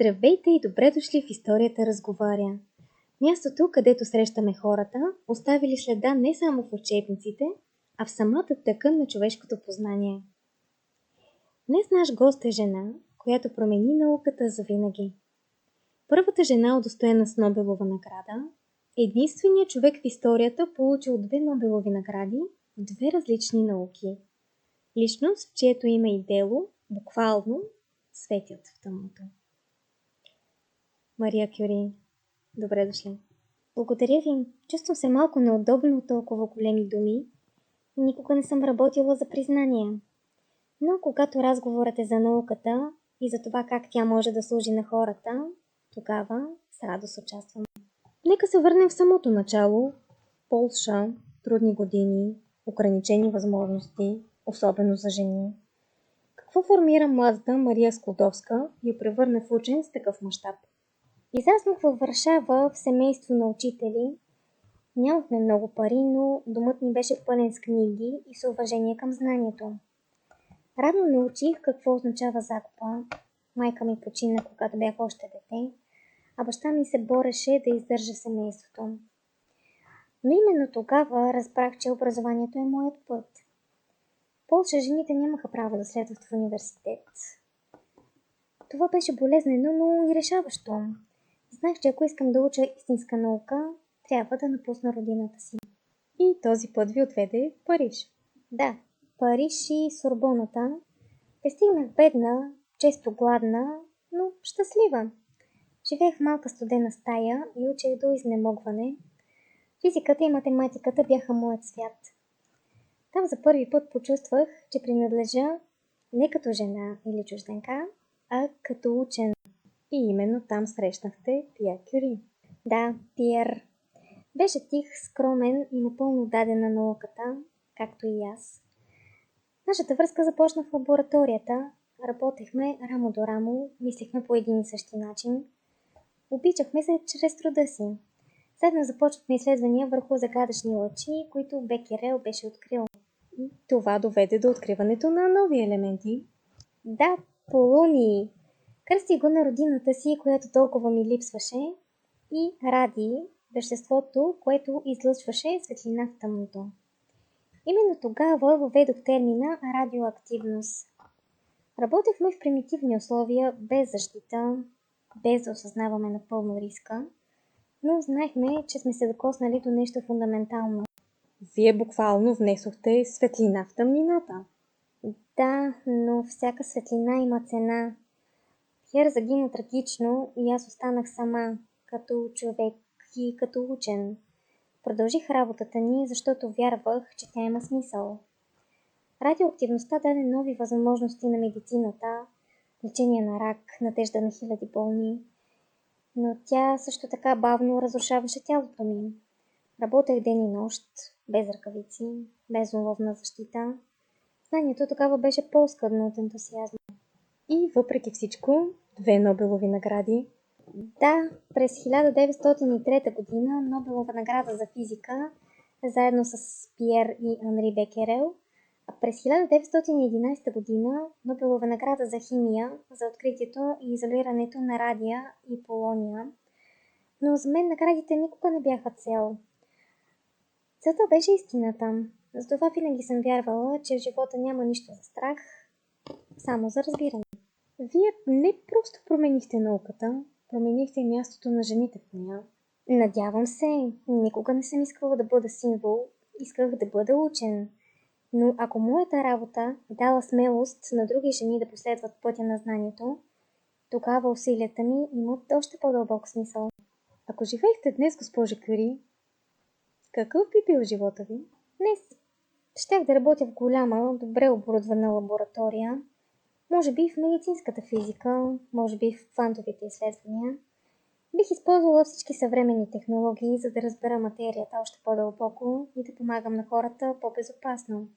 Здравейте и добре дошли в Историята разговаря. Мястото, където срещаме хората, оставили следа не само в учебниците, а в самата тъкан на човешкото познание. Днес наш гост е жена, която промени науката завинаги. Първата жена, удостоена с Нобелова награда, е единственият човек в историята, получил 2 Нобелови награди в 2 различни науки. Личност, чието име и дело буквално светят в тъмното. Мария Кюри, добре дошли. Благодаря ви. Чувствам се малко неудобно от толкова големи думи. Никога не съм работила за признание. Но когато разговорът е за науката и за това как тя може да служи на хората, тогава с радост участвам. Нека се върнем в самото начало. Полша, трудни години, ограничени възможности, особено за жени. Какво формира младата Мария Склодовска и я превърне в учен с такъв мащаб? Израснах във Варшава в семейство на учители. Нямахме много пари, но домът ни беше пълен с книги и с уважение към знанието. Рано научих какво означава закупа. Майка ми почина, когато бях още дете, а баща ми се бореше да издържа семейството. Но именно тогава разбрах, че образованието е моят път. В Полша жените нямаха право да следват в университет. Това беше болезнено, но и решаващо. Знаех, че ако искам да уча истинска наука, трябва да напусна родината си. И този път ви отведе в Париж. Да, Париж и Сорбоната. Пристигнах бедна, често гладна, но щастлива. Живеех в малка студена стая и учех до изнемогване. Физиката и математиката бяха моят свят. Там за първи път почувствах, че принадлежа не като жена или чужденка, а като учен. И именно там срещнахте Пиер Кюри. Да, Пиер. Беше тих, скромен и напълно даден на науката, както и аз. Нашата връзка започна в лабораторията. Работехме рамо до рамо, мислехме по един и същи начин. Обичахме се чрез труда си. Заедно започнахме изследвания върху загадъчни лъчи, които Бекерел беше открил. И това доведе до откриването на нови елементи. Да, полунии. Кръсти го на родината си, която толкова ми липсваше, и радий, веществото, което излъчваше светлина в тъмното. Именно тогава въведох термина радиоактивност. Работехме в примитивни условия, без защита, без да осъзнаваме напълно риска, но знаехме, че сме се докоснали до нещо фундаментално. Вие буквално внесохте светлина в тъмнината. Да, но всяка светлина има цена. Пиер загина трагично и аз останах сама, като човек и като учен. Продължих работата ни, защото вярвах, че тя има смисъл. Радиоактивността даде нови възможности на медицината, лечение на рак, надежда на хиляди болни, но тя също така бавно разрушаваше тялото ми. Работех ден и нощ, без ръкавици, без уловна защита. Знанието тогава беше по-скъдно от ентусиазма. И въпреки всичко, 2 Нобелови награди. Да, през 1903 година Нобелова награда за физика, заедно с Пиер и Анри Бекерел, а през 1911 година Нобелова награда за химия, за откритието и изолирането на радия и полония. Но за мен наградите никога не бяха цел. Целта беше истината. Затова винаги съм вярвала, че в живота няма нищо за страх, само за разбиране. Вие не просто променихте науката, променихте мястото на жените в нея. Надявам се, никога не съм искала да бъда символ, исках да бъда учен. Но ако моята работа е дала смелост на други жени да последват пътя на знанието, тогава усилията ми имат още по-дълбок смисъл. Ако живеехте днес, госпожа Кюри, какъв би бил живота ви? Днес щях да работя в голяма, добре оборудвана лаборатория, може би в медицинската физика, може би в квантовите изследвания. Бих използвала всички съвременни технологии, за да разбера материята още по-дълбоко и да помагам на хората по-безопасно.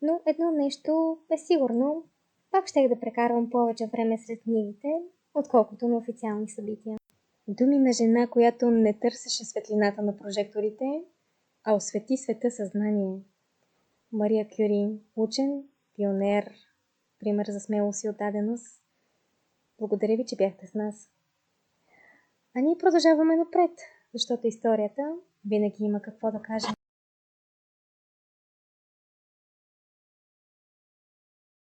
Но едно нещо е сигурно, пак щях да прекарвам повече време сред книгите, отколкото на официални събития. Думи на жена, която не търсеше светлината на прожекторите, а освети света съзнание. Мария Кюри, учен, пионер, пример за смелост и отдаденост. Благодаря ви, че бяхте с нас. А ние продължаваме напред, защото историята винаги има какво да каже.